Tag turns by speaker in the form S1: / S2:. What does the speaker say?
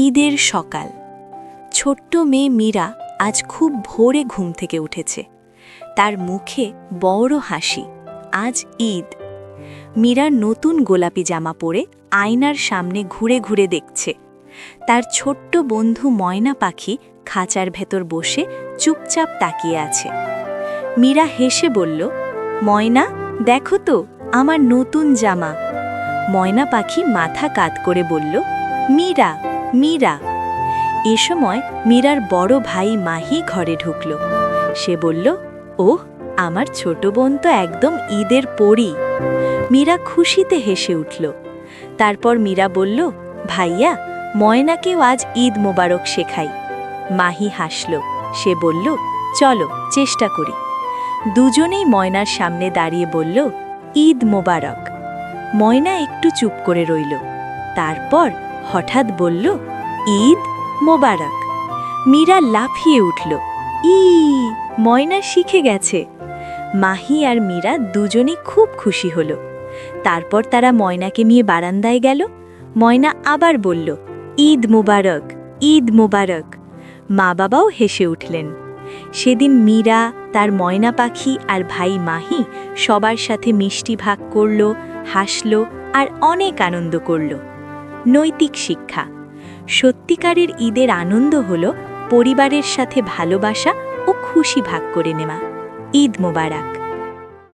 S1: ঈদের সকাল। ছোট্ট মেয়ে মীরা আজ খুব ভোরে ঘুম থেকে উঠেছে। তার মুখে বড় হাসি। আজ ঈদ। মীরা নতুন গোলাপি জামা পরে আয়নার সামনে ঘুরে ঘুরে দেখছে। তার ছোট্ট বন্ধু ময়না পাখি খাঁচার ভেতর বসে চুপচাপ তাকিয়ে আছে। মীরা হেসে বলল, ময়না, দেখো তো আমার নতুন জামা। ময়না পাখি মাথা কাত করে বলল, মীরা, মীরা। এ সময় মীরার বড় ভাই মাহি ঘরে ঢুকল। সে বলল, ওহ, আমার ছোট বোন তো একদম ঈদের পরী। মীরা খুশিতে হেসে উঠল। তারপর মীরা বলল, ভাইয়া, ময়নাকেও আজ ঈদ মোবারক শেখাই। মাহি হাসল। সে বলল, চলো চেষ্টা করি। দুজনেই ময়নার সামনে দাঁড়িয়ে বলল, ঈদ মোবারক। ময়না একটু চুপ করে রইল। তারপর হঠাৎ বলল, ঈদ মোবারক। মীরা লাফিয়ে উঠল। ময়না শিখে গেছে। মাহি আর মীরা দুজনেই খুব খুশি হল। তারপর তারা ময়নাকে নিয়ে বারান্দায় গেল। ময়না আবার বলল, ঈদ মোবারক, ঈদ মোবারক। মা বাবাও হেসে উঠলেন। সেদিন মীরা, তার ময়না পাখি আর ভাই মাহি সবার সাথে মিষ্টি ভাগ করল, হাসল আর অনেক আনন্দ করল। নৈতিক শিক্ষা। সত্যিকারের ঈদের আনন্দ হল পরিবারের সাথে ভালোবাসা ও খুশি ভাগ করে নেওয়া। ঈদ মোবারক।